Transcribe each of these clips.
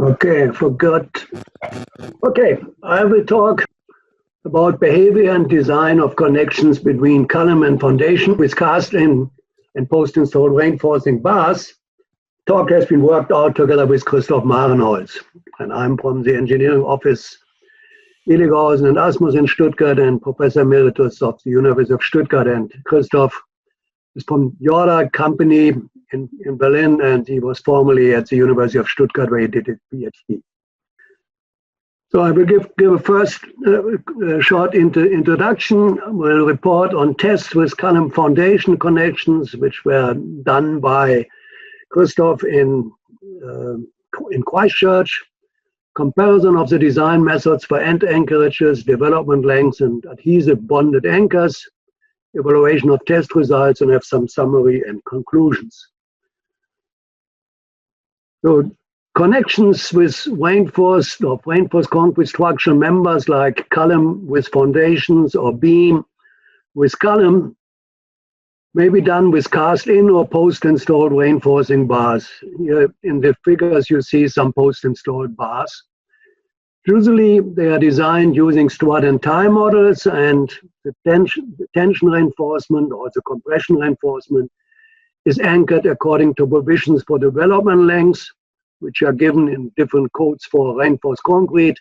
Okay, forgot. Okay, I will talk about behavior and design of connections between column and foundation with cast-in and post-installed reinforcing bars. Talk has been worked out together with Christoph Marenholz, and I'm from the engineering office Eligehausen and Asmus in Stuttgart and Professor Emeritus of the University of Stuttgart. And Christoph is from Jorda company in Berlin, and he was formerly at the University of Stuttgart where he did his PhD. So I will give a first short introduction. We'll report on tests with column foundation connections, which were done by Christoph in Christchurch. Comparison of the design methods for end anchorages, development lengths, and adhesive bonded anchors. Evaluation of test results, and have some summary and conclusions. So connections with reinforced concrete structural members like column with foundations or beam with column may be done with cast-in or post-installed reinforcing bars. Here in the figures you see some post-installed bars. Usually they are designed using strut-and-tie models, and the tension reinforcement or the compression reinforcement is anchored according to provisions for development lengths, which are given in different codes for reinforced concrete.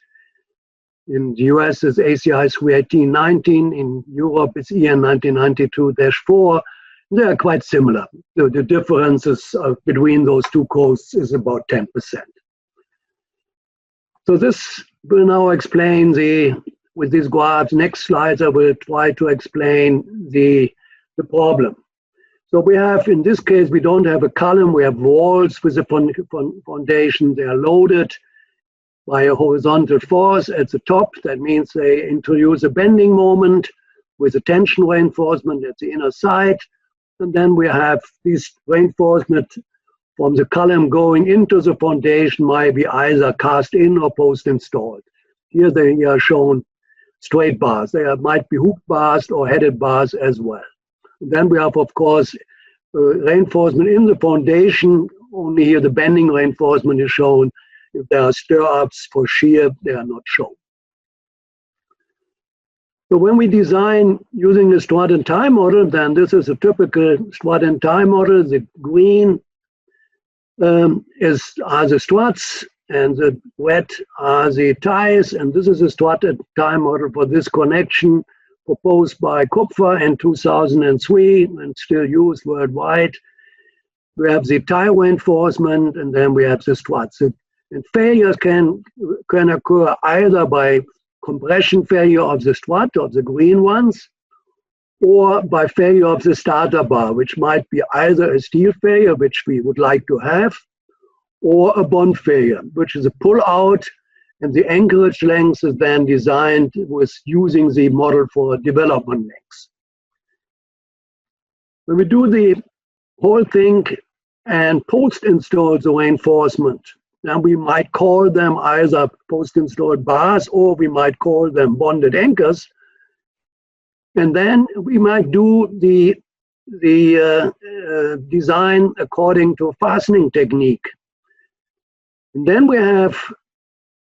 In the US it's ACI 318-19, in Europe it's EN 1992-4. They are quite similar. The differences between those two codes is about 10%. So this will now explain with these graphs. Next slides I will try to explain the problem. So we have, in this case, we don't have a column, we have walls with a foundation. They are loaded by a horizontal force at the top. That means they introduce a bending moment with a tension reinforcement at the inner side. And then we have this reinforcement from the column going into the foundation, might be either cast in or post installed. Here they are shown straight bars. They might be hook bars or headed bars as well. Then we have, of course, reinforcement in the foundation. Only here the bending reinforcement is shown. If there are stir-ups for shear, they are not shown. So when we design using the strut-and-tie model, then this is a typical strut-and-tie model. The green are the struts, and the red are the ties, and this is a strut-and-tie model for this connection proposed by Kupfer in 2003 and still used worldwide. We have the tie reinforcement, and then we have the struts. And failures can occur either by compression failure of the strut, of the green ones, or by failure of the starter bar, which might be either a steel failure, which we would like to have, or a bond failure, which is a pull-out, and the anchorage length is then designed with using the model for development lengths. When we do the whole thing and post-install the reinforcement, then we might call them either post-installed bars or we might call them bonded anchors. And then we might do the design according to a fastening technique. And then we have,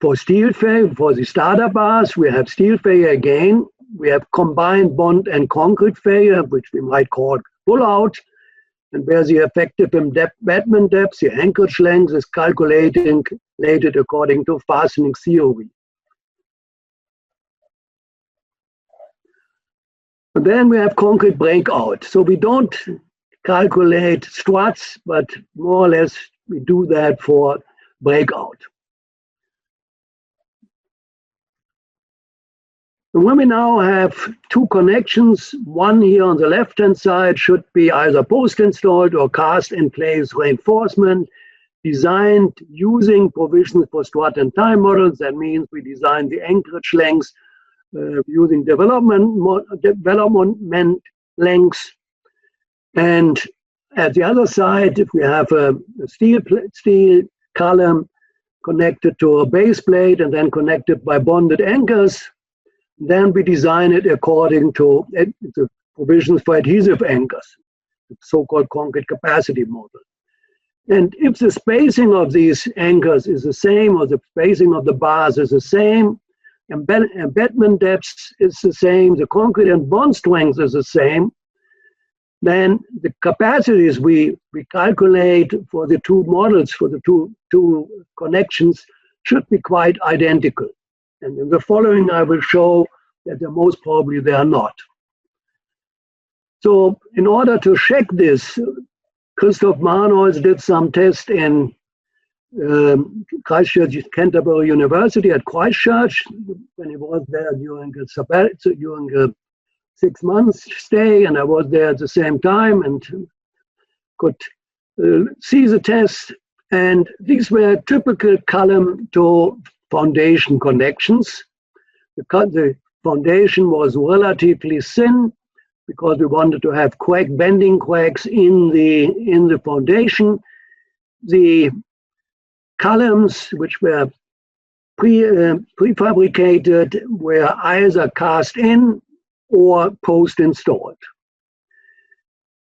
for steel failure, for the starter bars, we have steel failure again. We have combined bond and concrete failure, which we might call pull-out, and where the effective embedment depth, the anchorage length, is calculated according to fastening theory. And then we have concrete breakout. So we don't calculate struts, but more or less we do that for breakout. And when we now have two connections, one here on the left-hand side should be either post-installed or cast-in-place reinforcement, designed using provisions for strut-and-tie models. That means we design the anchorage lengths using development lengths. And at the other side, if we have a steel column connected to a base plate and then connected by bonded anchors, then we design it according to the provisions for adhesive anchors, the so-called concrete capacity model. And if the spacing of these anchors is the same, or the spacing of the bars is the same, embedment depth is the same, the concrete and bond strength is the same, then the capacities we calculate for the two models, for the two connections, should be quite identical. And in the following, I will show that most probably they are not. So in order to check this, Christoph Marnois did some tests in Christchurch, Canterbury University at Christchurch when he was there during a 6 months stay, and I was there at the same time and could see the test. And these were typical column to foundation connections. The foundation was relatively thin because we wanted to have bending cracks in the foundation. The columns, which were prefabricated, were either cast in or post-installed.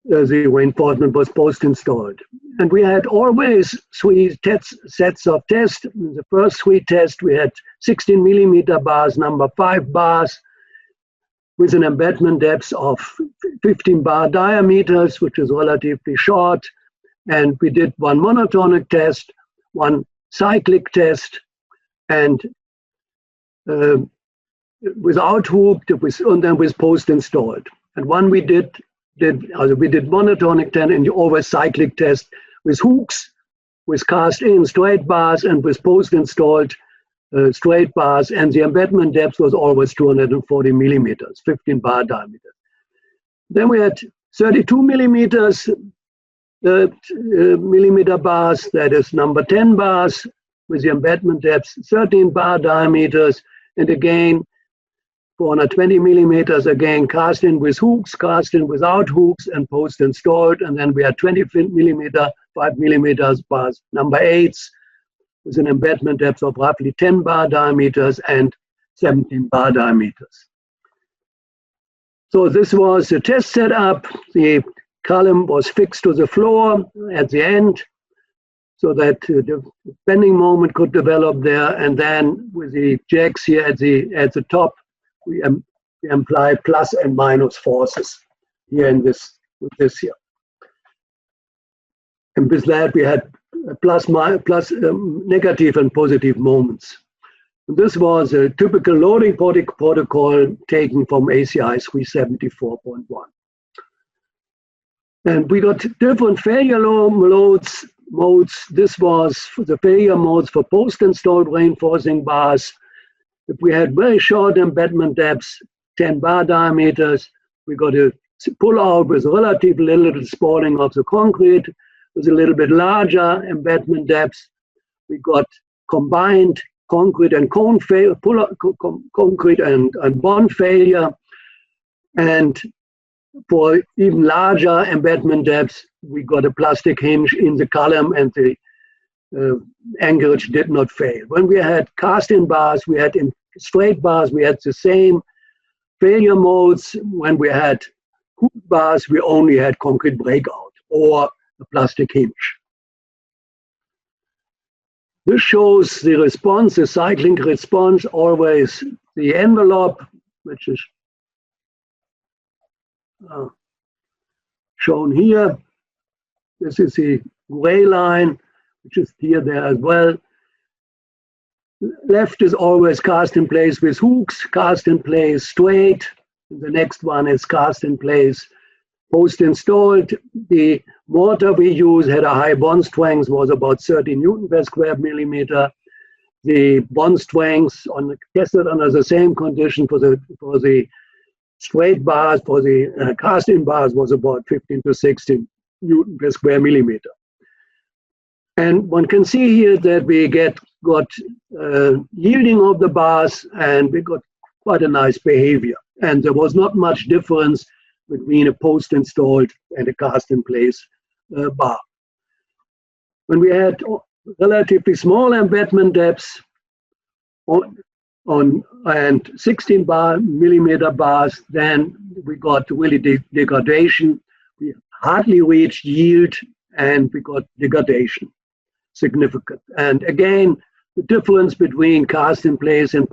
The reinforcement was post-installed. And we had always 3 sets of tests. In the first 3 tests, we had 16 millimeter bars, number 5 bars, with an embedment depth of 15 bar diameters, which is relatively short. And we did 1 monotonic test, 1 cyclic test, and without hook, and then with post-installed. And one we did monotonic test and always cyclic test with hooks, with cast-in straight bars, and with post-installed straight bars, and the embedment depth was always 240 millimeters, 15 bar diameter. Then we had 32 millimeters millimeter bars, that is number 10 bars, with the embedment depth 13 bar diameters, and again 420 millimeters, again cast in with hooks, cast in without hooks, and post installed. And then we had 20 millimeter, 5 millimeters bars, number 8s, with an embedment depth of roughly 10 bar diameters and 17 bar diameters. So this was the test setup. The column was fixed to the floor at the end, so that the bending moment could develop there. And then with the jacks here at the top, we apply plus and minus forces here in this here. And with that, we had negative and positive moments. And this was a typical loading protocol taken from ACI 374.1. And we got different failure modes. This was the failure modes for post-installed reinforcing bars. If we had very short embedment depths, 10 bar diameters, we got a pull out with relatively little spalling of the concrete, with a little bit larger embedment depths. We got combined concrete and cone failure, concrete and bond failure. And for even larger embedment depths, we got a plastic hinge in the column, and the anchorage did not fail. When we had cast-in bars, we had in straight bars, we had the same failure modes. When we had hook bars, we only had concrete breakout or a plastic hinge. This shows the response, the cycling response, always the envelope, which is shown here. This is the gray line, which is here there as well. Left is always cast in place with hooks, cast in place straight. The next one is cast in place post-installed. The mortar we use had a high bond strength, was about 30 Newton per square millimeter. The bond strength tested under the same condition for the straight bars, for the cast-in bars, was about 15 to 16 Newton per square millimeter. And one can see here that we got yielding of the bars, and we got quite a nice behavior. And there was not much difference between a post-installed and a cast-in-place bar. When we had relatively small embedment depths and 16 millimeter bars, then we got really degradation. We hardly reached yield and we got degradation, significant. And again, the difference between cast in place and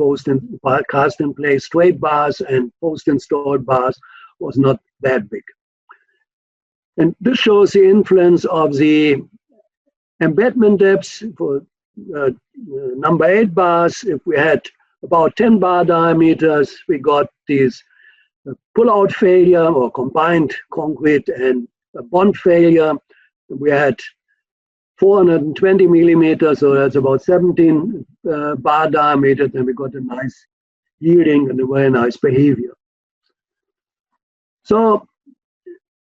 cast in place straight bars and post installed bars was not that big. And this shows the influence of the embedment depths for number 8 bars. If we had about 10 bar diameters, we got these pull-out failure or combined concrete and bond failure. We had 420 millimeters, so that's about 17 bar diameters, and we got a nice yielding and a very nice behavior. So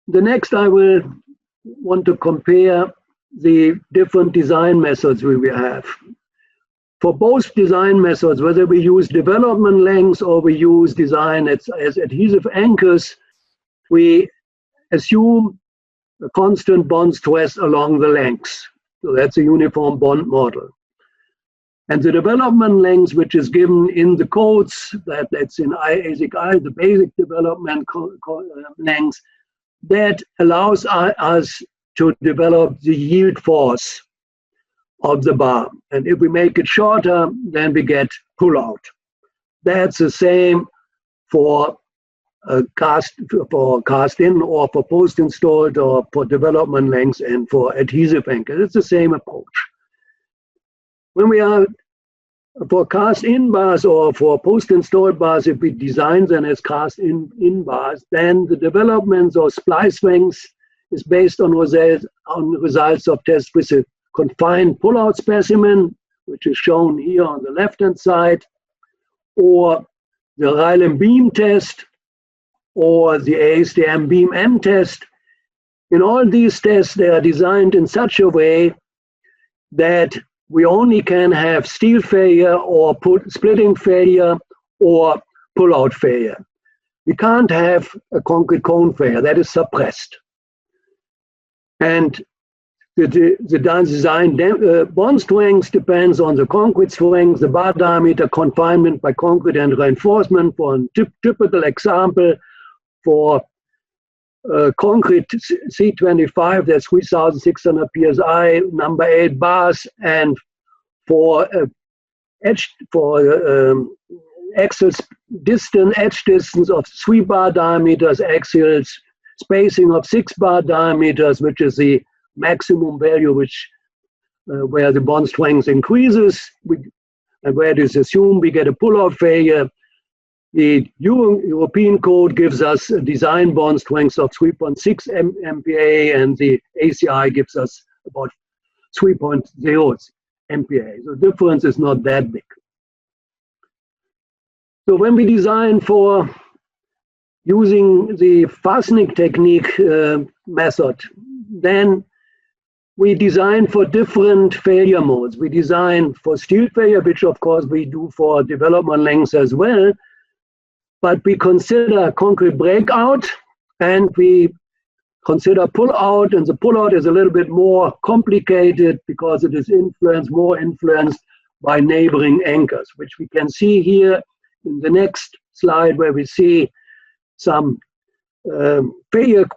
the next I will want to compare the different design methods we will have. For both design methods, whether we use development lengths or we use design as adhesive anchors, we assume a constant bond stress along the lengths. So that's a uniform bond model. And the development length, which is given in the codes, that's in ASIC-I, the basic development length, that allows us to develop the yield force of the bar. And if we make it shorter, then we get pull-out. That's the same for cast in or for post-installed or for development lengths and for adhesive anchors. It's the same approach. When we are for cast-in bars or for post-installed bars, if we design them as cast-in bars, then the developments or splice lengths is based on results of tests with a confined pull-out specimen, which is shown here on the left-hand side, or the Ryland beam test, or the ASTM beam M test. In all these tests, they are designed in such a way that we only can have steel failure or splitting failure or pull-out failure. We can't have a concrete cone failure, that is suppressed. And the design bond strength depends on the concrete strength, the bar diameter, confinement by concrete and reinforcement. For a typical example, for concrete C25, that's 3,600 psi, number 8 bars, and for axial distance, edge distance of 3 bar diameters, axial spacing of 6 bar diameters, which is the maximum value where the bond strength increases, and where it is assumed we get a pull-out failure. The European code gives us a design bond strength of 3.6 MPa, and the ACI gives us about 3.0 MPa. So the difference is not that big. So when we design for using the fastening technique method, then we design for different failure modes. We design for steel failure, which of course we do for development lengths as well, but we consider concrete breakout and we consider pull-out, and the pull-out is a little bit more complicated because it is more influenced by neighboring anchors, which we can see here in the next slide, where we see some failure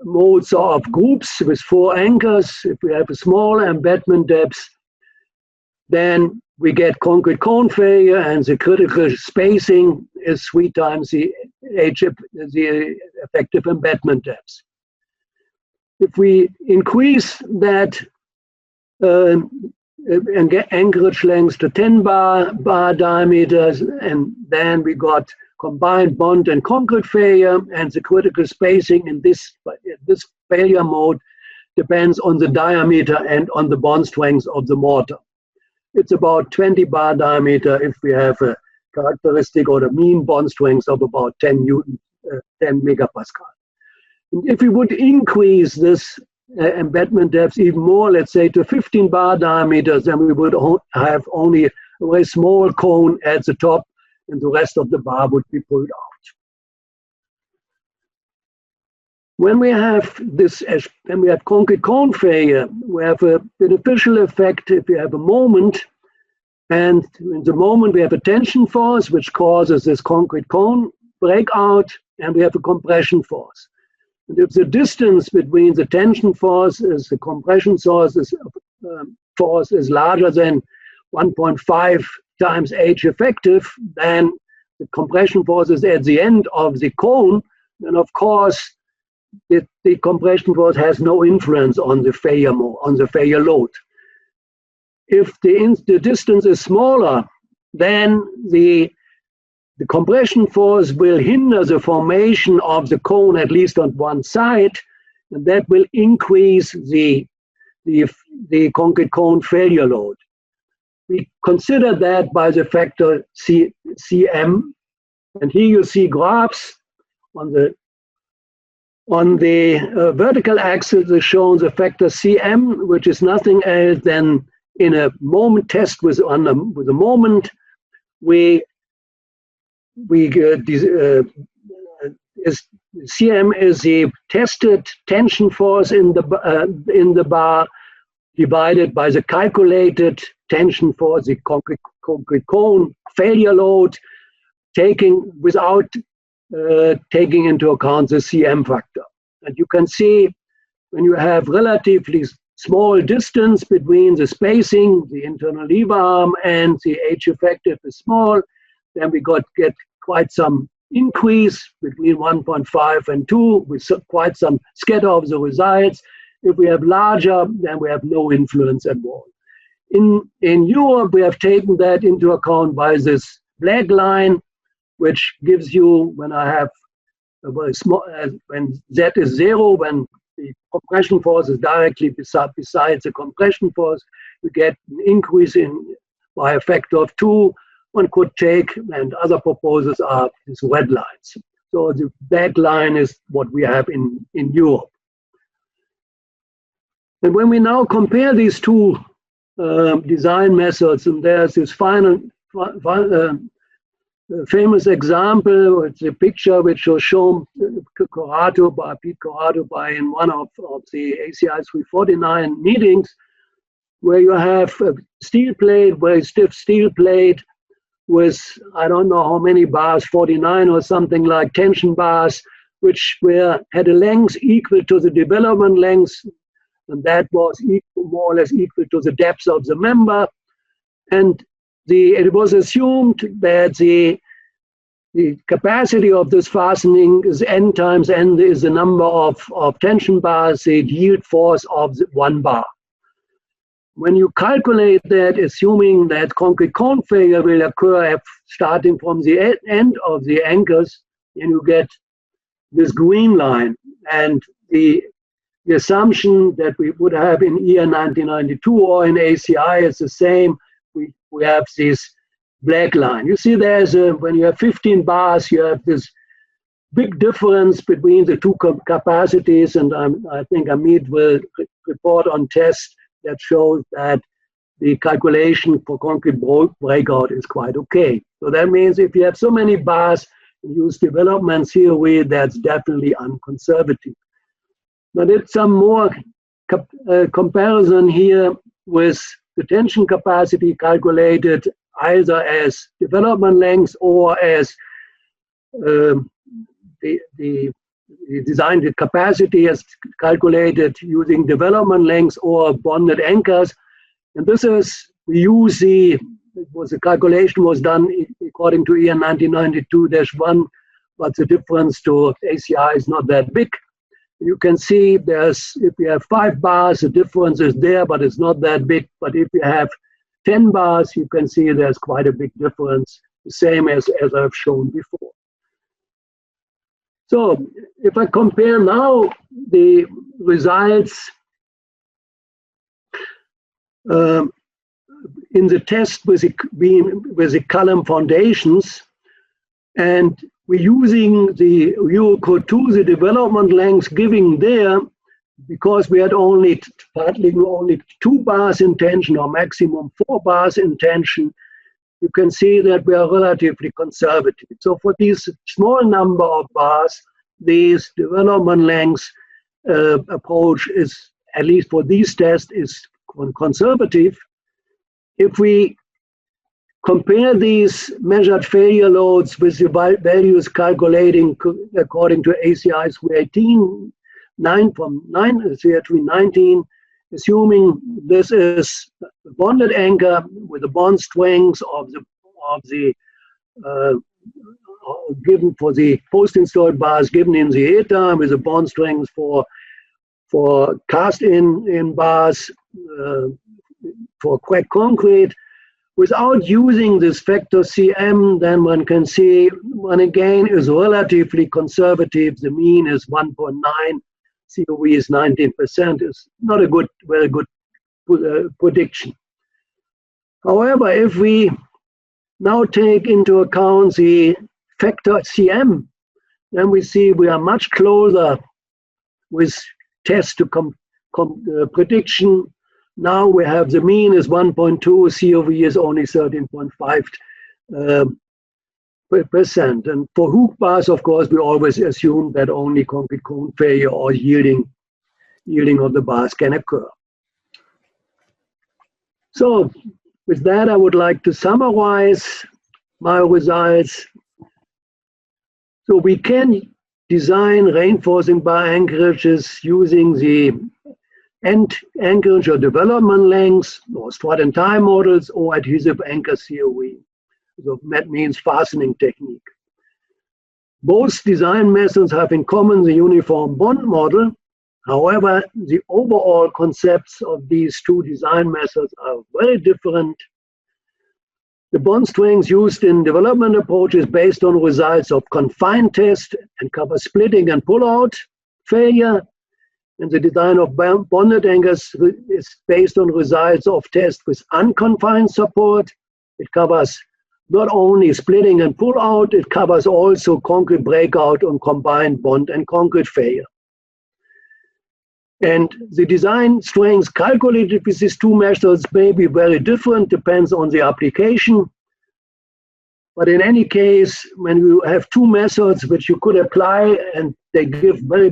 modes of groups with 4 anchors. If we have a small embedment depth, then we get concrete cone failure, and the critical spacing is 3 times the effective embedment depth. If we increase that and get anchorage length to 10 bar diameters, and then we got combined bond and concrete failure, and the critical spacing in this failure mode depends on the diameter and on the bond strength of the mortar. It's about 20 bar diameter if we have a characteristic or the mean bond strength of about 10 megapascal. And if we would increase this embedment depth even more, let's say to 15 bar diameters, then we would have only a very small cone at the top, and the rest of the bar would be pulled out. When we have concrete cone failure, we have a beneficial effect if we have a moment, and in the moment we have a tension force which causes this concrete cone breakout, and we have a compression force. And if the distance between the tension force is the compression force is larger than 1.5 times H effective, then the compression force is at the end of the cone, then of course the compression force has no influence on the failure load. If the distance is smaller, then the compression force will hinder the formation of the cone, at least on one side, and that will increase the concrete cone failure load. We consider that by the factor Cm, and here you see graphs on the vertical axis is shown the factor Cm, which is nothing else than in a moment test with a moment, Cm is the tested tension force in the bar divided by the calculated tension force, the concrete cone failure load, without taking into account the Cm factor. And you can see when you have relatively small distance between the spacing, the internal lever arm, and the H effective is small, then we get quite some increase between 1.5 and 2 with quite some scatter of the results. If we have larger, then we have no influence at all. In Europe, we have taken that into account by this black line, which gives you, when I have a very small, when Z is 0, when the compression force is directly besides the compression force, we get an increase by a factor of 2. One could take, and other proposals are these red lines. So the black line is what we have in Europe. And when we now compare these two design methods, and there's this famous example, it's a picture which was shown Pete Corrado in one of the ACI 349 meetings, where you have a steel plate, very stiff steel plate with, I don't know how many bars, 49 or something like tension bars, which had a length equal to the development length, and that was more or less equal to the depth of the member. And it was assumed that the capacity of this fastening is N times N is the number of tension bars, the yield force of one bar. When you calculate that, assuming that concrete cone failure will occur starting from the end of the anchors, then you get this green line. And the assumption that we would have in ER 1992 or in ACI is the same. We have this black line. You see when you have 15 bars, you have this big difference between the two capacities, and I think Amit will report on test that shows that the calculation for concrete breakout is quite okay. So that means if you have so many bars and use development theory, that's definitely unconservative. But it's some more comparison here with the tension capacity calculated either as development length or as the designed capacity as calculated using development length or bonded anchors. And this is, the calculation was done according to EN 1992-1, but the difference to ACI is not that big. You can see if you have 5 bars, the difference is there, but it's not that big. But if you have 10 bars, you can see there's quite a big difference, the same as I've shown before. So if I compare now the results in the test with the column foundations, and we're using the Eurocode 2, the development length giving there, because we had only 2 bars in tension or maximum 4 bars in tension, you can see that we are relatively conservative. So for these small number of bars, this development length approach is, at least for these tests, is conservative. If we compare these measured failure loads with the values calculating according to ACI 318, CR319, assuming this is a bonded anchor with the bond strength of the given for the post-installed bars given in the ETA, with the bond strength for cast-in bars for cracked concrete. Without using this factor CM, then one can see one again is relatively conservative. The mean is 1.9, COV is 19%. It's not a very good prediction. However, if we now take into account the factor CM, then we see we are much closer with test to prediction. Now we have the mean is 1.2, COV is only 13.5%. And for hook bars, of course, we always assume that only concrete cone failure or yielding of the bars can occur. So with that, I would like to summarize my results. So we can design reinforcing bar anchorages using the anchorage or development lengths, or strut-and-tie models, or adhesive anchor COV. So that means fastening technique. Both design methods have in common the uniform bond model. However, the overall concepts of these two design methods are very different. The bond strength used in development approach is based on results of confined test and covers splitting and pull-out failure. And the design of bonded anchors is based on results of tests with unconfined support. It covers not only splitting and pull-out, it covers also concrete breakout on combined bond and concrete failure. And the design strengths calculated with these two methods may be very different, depends on the application. But in any case, when you have two methods which you could apply and they give very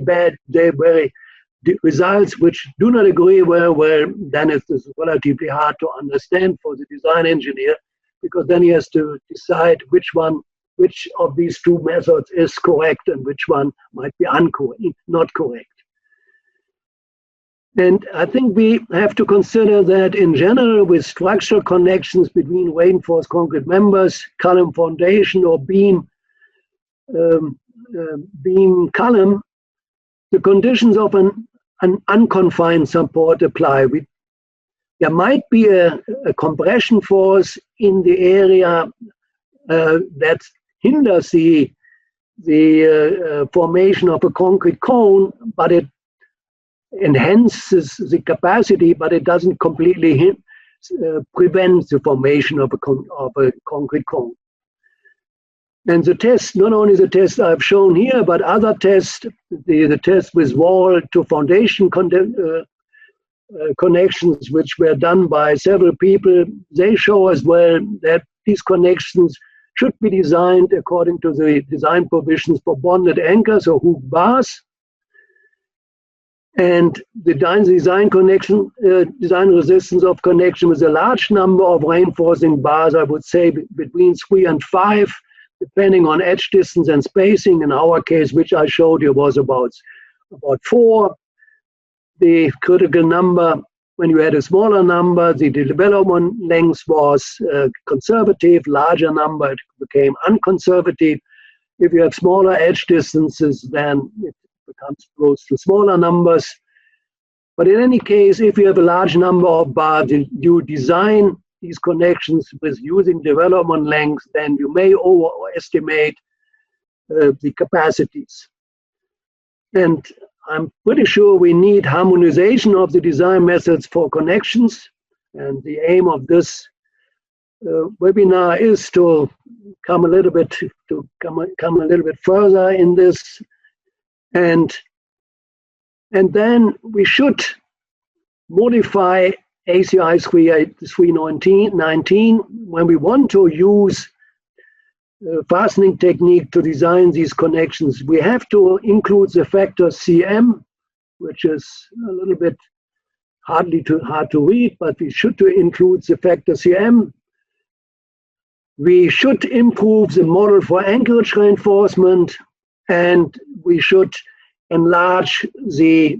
results which do not agree very well, then it is relatively hard to understand for the design engineer, because then he has to decide which of these two methods is correct and which one might be not correct. And I think we have to consider that in general, with structural connections between reinforced concrete members, column foundation, or beam column, the conditions of an unconfined support apply. There might be a compression force in the area that hinders the formation of a concrete cone, but it enhances the capacity, but it doesn't completely prevent the formation of a concrete cone. And the test, not only the test I've shown here, but other tests, the test with wall to foundation connections, which were done by several people, they show as well that these connections should be designed according to the design provisions for bonded anchors or hook bars. And the design resistance of connection with a large number of reinforcing bars, I would say between 3 and 5, depending on edge distance and spacing. In our case, which I showed you, was about 4. The critical number, when you had a smaller number, the development length was conservative. Larger number, it became unconservative. If you have smaller edge distances, then it becomes close to smaller numbers. But in any case, if you have a large number of bars, you design these connections with using development lengths, then you may overestimate the capacities. And I'm pretty sure we need harmonization of the design methods for connections. And the aim of this webinar is to come a little bit further in this. And then we should modify ACI 319 when we want to use fastening technique to design these connections. We have to include the factor CM, which is a little bit hard to read, but we should include the factor CM. We should improve the model for anchorage reinforcement, and we should enlarge the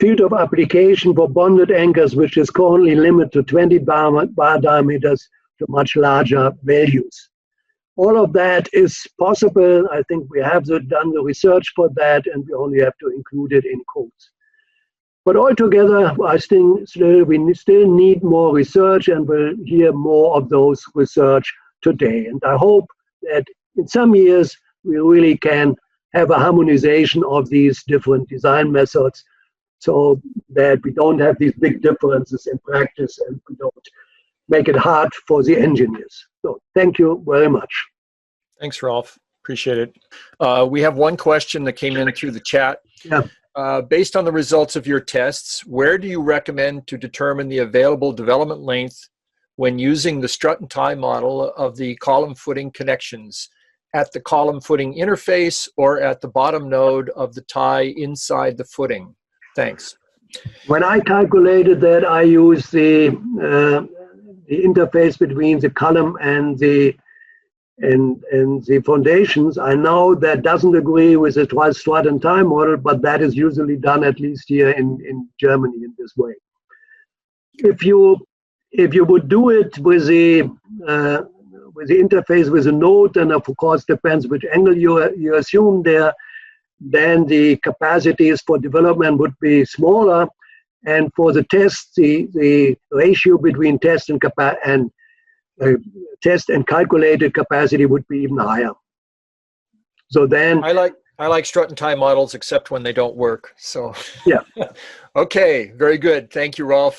field of application for bonded anchors, which is currently limited to 20 bar diameters, to much larger values. All of that is possible. I think we have done the research for that, and we only have to include it in codes. But altogether, I think we still need more research, and we'll hear more of those research today. And I hope that in some years, we really can have a harmonization of these different design methods so that we don't have these big differences in practice and we don't make it hard for the engineers. So thank you very much. Thanks, Rolf. Appreciate it. We have one question that came in through the chat. Yeah. Based on the results of your tests, where do you recommend to determine the available development length when using the strut-and-tie model of the column footing connections? At the column footing interface or at the bottom node of the tie inside the footing? Thanks. When I calculated that, I used the interface between the column and the foundations. I know that doesn't agree with the strut-and-tie model, but that is usually done, at least here in Germany, in this way. If you would do it with the interface with a node, and of course depends which angle you assume there, then the capacities for development would be smaller, and for the test, the ratio between test and calculated capacity would be even higher. So then I like strut-and-tie models, except when they don't work. So yeah. Okay, very good. Thank you, Rolf.